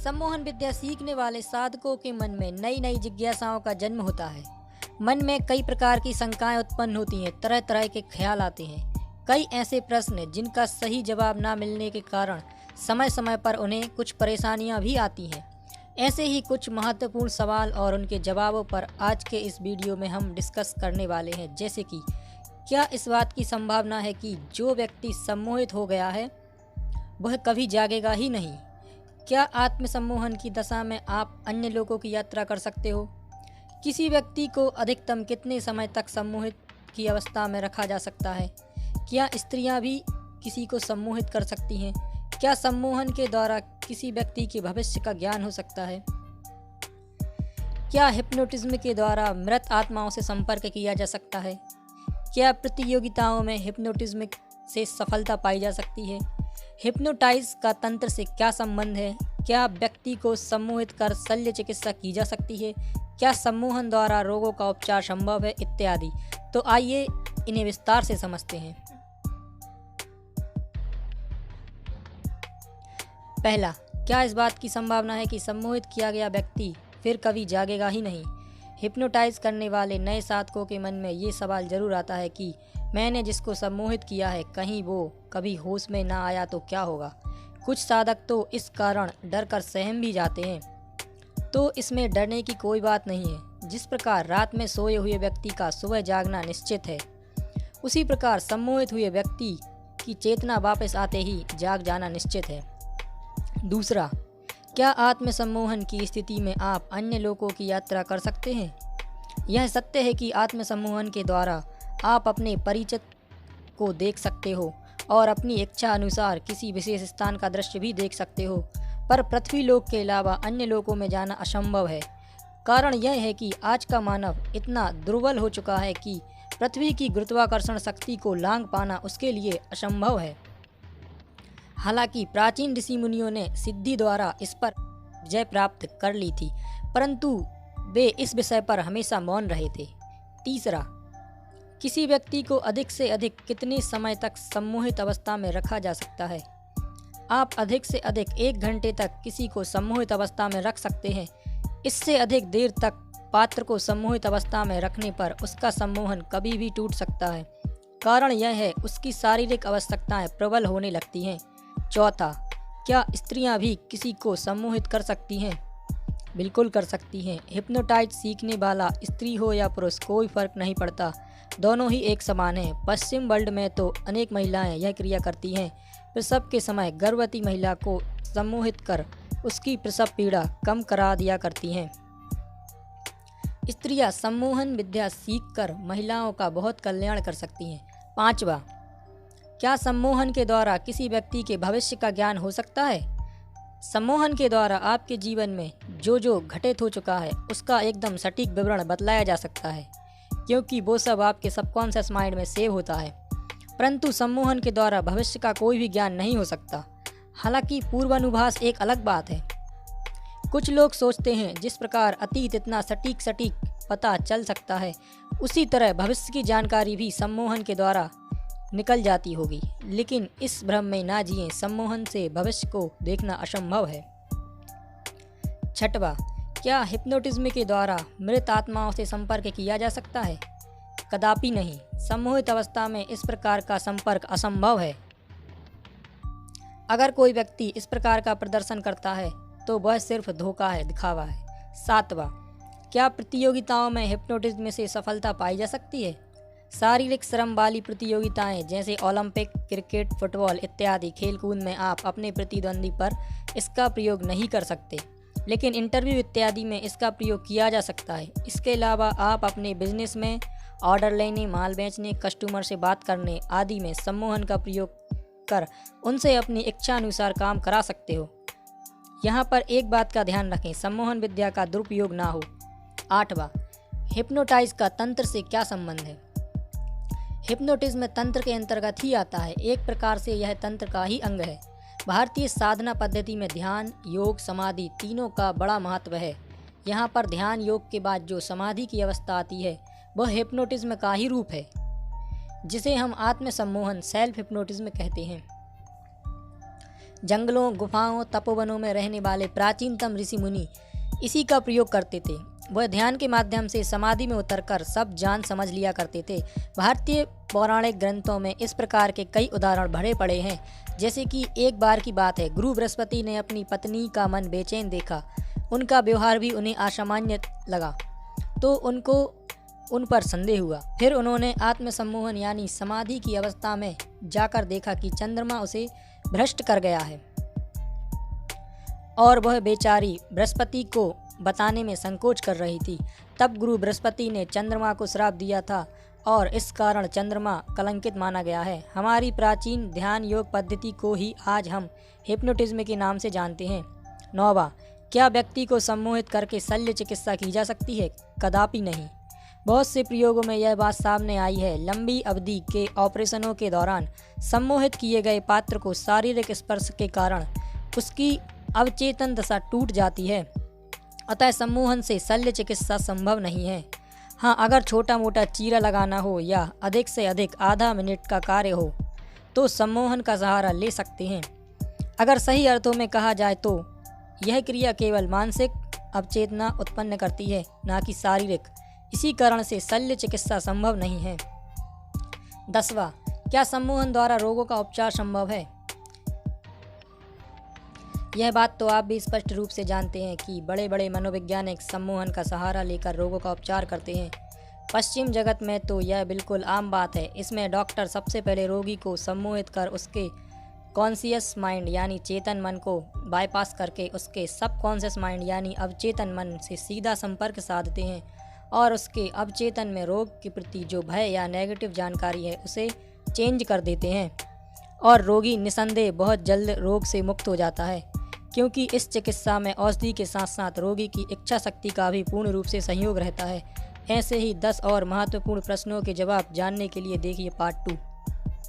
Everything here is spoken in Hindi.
सम्मोहन विद्या सीखने वाले साधकों के मन में नई नई जिज्ञासाओं का जन्म होता है। मन में कई प्रकार की शंकाएं उत्पन्न होती हैं, तरह तरह के ख्याल आते हैं। कई ऐसे प्रश्न जिनका सही जवाब ना मिलने के कारण समय समय पर उन्हें कुछ परेशानियां भी आती हैं। ऐसे ही कुछ महत्वपूर्ण सवाल और उनके जवाबों पर आज के इस वीडियो में हम डिस्कस करने वाले हैं। जैसे कि क्या इस बात की संभावना है कि जो व्यक्ति सम्मोहित हो गया है वह कभी जागेगा ही नहीं? क्या आत्मसम्मोहन की दशा में आप अन्य लोगों की यात्रा कर सकते हो? किसी व्यक्ति को अधिकतम कितने समय तक सम्मोहित की अवस्था में रखा जा सकता है? क्या स्त्रियां भी किसी को सम्मोहित कर सकती हैं? क्या सम्मोहन के द्वारा किसी व्यक्ति के भविष्य का ज्ञान हो सकता है? क्या हिप्नोटिज्म के द्वारा मृत आत्माओं से संपर्क किया जा सकता है? क्या प्रतियोगिताओं में हिप्नोटिज्म से सफलता पाई जा सकती है? हिप्नोटाइज का तंत्र से क्या संबंध है? क्या व्यक्ति को सम्मोहित कर शल्य चिकित्सा की जा सकती है? क्या सम्मोहन द्वारा रोगों का उपचार संभव है? इत्यादि। तो आइए इन्हें विस्तार से समझते हैं। पहला, क्या इस बात की संभावना है कि सम्मोहित किया गया व्यक्ति फिर कभी जागेगा ही नहीं? हिप्नोटाइज करने वाले नए साधकों के मन में ये सवाल जरूर आता है कि मैंने जिसको सम्मोहित किया है कहीं वो कभी होश में ना आया तो क्या होगा। कुछ साधक तो इस कारण डर कर सहम भी जाते हैं। तो इसमें डरने की कोई बात नहीं है। जिस प्रकार रात में सोए हुए व्यक्ति का सुबह जागना निश्चित है, उसी प्रकार सम्मोहित हुए व्यक्ति की चेतना वापस आते ही जाग जाना निश्चित है। दूसरा, क्या आत्मसम्मोहन की स्थिति में आप अन्य लोगों की यात्रा कर सकते हैं? यह सत्य है कि आत्मसम्मोहन के द्वारा आप अपने परिचित को देख सकते हो और अपनी इच्छा अनुसार किसी विशेष स्थान का दृश्य भी देख सकते हो, पर पृथ्वी लोक के अलावा अन्य लोकों में जाना असंभव है। कारण यह है कि आज का मानव इतना दुर्बल हो चुका है कि पृथ्वी की गुरुत्वाकर्षण शक्ति को लांघ पाना उसके लिए असंभव है। हालांकि प्राचीन ऋषि मुनियों ने सिद्धि द्वारा इस पर विजय प्राप्त कर ली थी, परंतु वे इस विषय पर हमेशा मौन रहे थे। तीसरा, किसी व्यक्ति को अधिक से अधिक कितने समय तक सम्मोहित अवस्था में रखा जा सकता है? आप अधिक से अधिक 1 घंटे तक किसी को सम्मोहित अवस्था में रख सकते हैं। इससे अधिक देर तक पात्र को सम्मोहित अवस्था में रखने पर उसका सम्मोहन कभी भी टूट सकता है। कारण यह है उसकी शारीरिक आवश्यकताएं प्रबल होने लगती हैं। चौथा, क्या स्त्रियां भी किसी को सम्मोहित कर सकती हैं? बिल्कुल कर सकती हैं। हिप्नोटाइज सीखने वाला स्त्री हो या पुरुष कोई फर्क नहीं पड़ता, दोनों ही एक समान हैं। पश्चिम वर्ल्ड में तो अनेक महिलाएं यह क्रिया करती हैं। प्रसव के समय गर्भवती महिला को सम्मोहित कर उसकी प्रसव पीड़ा कम करा दिया करती हैं। स्त्रियां सम्मोहन विद्या सीखकर महिलाओं का बहुत कल्याण कर सकती हैं। पांचवा, क्या सम्मोहन के द्वारा किसी व्यक्ति के भविष्य का ज्ञान हो सकता है? सम्मोहन के द्वारा आपके जीवन में जो घटित हो चुका है उसका एकदम सटीक विवरण बतलाया जा सकता है, क्योंकि वो सब आपके सबकॉन्शियस माइंड में सेव होता है। परंतु सम्मोहन के द्वारा भविष्य का कोई भी ज्ञान नहीं हो सकता। हालांकि पूर्वानुभास एक अलग बात है। कुछ लोग सोचते हैं जिस प्रकार अतीत इतना सटीक पता चल सकता है, उसी तरह भविष्य की जानकारी भी सम्मोहन के द्वारा निकल जाती होगी, लेकिन इस भ्रम में ना जिएं। सम्मोहन से भविष्य को देखना असंभव है। छठवां, क्या हिप्नोटिज्म के द्वारा मृत आत्माओं से संपर्क किया जा सकता है? कदापि नहीं। सम्मोहित अवस्था में इस प्रकार का संपर्क असंभव है। अगर कोई व्यक्ति इस प्रकार का प्रदर्शन करता है तो वह सिर्फ धोखा है, दिखावा है। सातवां, क्या प्रतियोगिताओं में हिप्नोटिज्म से सफलता पाई जा सकती है? शारीरिक श्रम वाली प्रतियोगिताएं जैसे ओलंपिक, क्रिकेट, फुटबॉल इत्यादि खेलकूद में आप अपने प्रतिद्वंदी पर इसका प्रयोग नहीं कर सकते, लेकिन इंटरव्यू इत्यादि में इसका प्रयोग किया जा सकता है। इसके अलावा आप अपने बिजनेस में ऑर्डर लेने, माल बेचने, कस्टमर से बात करने आदि में सम्मोहन का प्रयोग कर उनसे अपनी इच्छा अनुसार काम करा सकते हो। यहाँ पर एक बात का ध्यान रखें, सम्मोहन विद्या का दुरुपयोग ना हो। आठवां, हिप्नोटाइज का तंत्र से क्या संबंध है? हिप्नोटिज्म तंत्र के अंतर्गत ही आता है। एक प्रकार से यह तंत्र का ही अंग है। भारतीय साधना पद्धति में ध्यान, योग, समाधि तीनों का बड़ा महत्व है। यहाँ पर ध्यान योग के बाद जो समाधि की अवस्था आती है वह हिप्नोटिज्म का ही रूप है, जिसे हम आत्मसम्मोहन सेल्फ हिप्नोटिज्म कहते हैं। जंगलों, गुफाओं, तपोवनों में रहने वाले प्राचीनतम ऋषि मुनि इसी का प्रयोग करते थे। वह ध्यान के माध्यम से समाधि में उतरकर सब जान समझ लिया करते थे। भारतीय पौराणिक ग्रंथों में इस प्रकार के कई उदाहरण भरे पड़े हैं। जैसे कि एक बार की बात है, गुरु बृहस्पति ने अपनी पत्नी का मन बेचैन देखा। उनका व्यवहार भी उन्हें असामान्य लगा, तो उनको उन पर संदेह हुआ। फिर उन्होंने आत्मसम्मोहन यानी समाधि की अवस्था में जाकर देखा कि चंद्रमा उसे भ्रष्ट कर गया है और वह बेचारी बृहस्पति को बताने में संकोच कर रही थी। तब गुरु बृहस्पति ने चंद्रमा को श्राप दिया था और इस कारण चंद्रमा कलंकित माना गया है। हमारी प्राचीन ध्यान योग पद्धति को ही आज हम हिप्नोटिज्म के नाम से जानते हैं। 9वां, क्या व्यक्ति को सम्मोहित करके शल्य चिकित्सा की जा सकती है? कदापि नहीं। बहुत से प्रयोगों में यह बात सामने आई है। लंबी अवधि के ऑपरेशनों के दौरान सम्मोहित किए गए पात्र को शारीरिक स्पर्श के कारण उसकी अवचेतन दशा टूट जाती है। अतः सम्मोहन से शल्य चिकित्सा संभव नहीं है। हाँ, अगर छोटा मोटा चीरा लगाना हो या अधिक से अधिक आधा मिनट का कार्य हो तो सम्मोहन का सहारा ले सकते हैं। अगर सही अर्थों में कहा जाए तो यह क्रिया केवल मानसिक अवचेतना उत्पन्न करती है, ना कि शारीरिक। इसी कारण से शल्य चिकित्सा संभव नहीं है। 10वां, क्या सम्मोहन द्वारा रोगों का उपचार संभव है? यह बात तो आप भी स्पष्ट रूप से जानते हैं कि बड़े बड़े मनोवैज्ञानिक सम्मोहन का सहारा लेकर रोगों का उपचार करते हैं। पश्चिम जगत में तो यह बिल्कुल आम बात है। इसमें डॉक्टर सबसे पहले रोगी को सम्मोहित कर उसके कॉन्शियस माइंड यानी चेतन मन को बाईपास करके उसके सबकॉन्शियस माइंड यानी अवचेतन मन से सीधा संपर्क साधते हैं और उसके अवचेतन में रोग के प्रति जो भय या नेगेटिव जानकारी है उसे चेंज कर देते हैं और रोगी निसंदेह बहुत जल्द रोग से मुक्त हो जाता है, क्योंकि इस चिकित्सा में औषधि के साथ साथ रोगी की इच्छा शक्ति का भी पूर्ण रूप से सहयोग रहता है। ऐसे ही 10 और महत्वपूर्ण प्रश्नों के जवाब जानने के लिए देखिए पार्ट 2।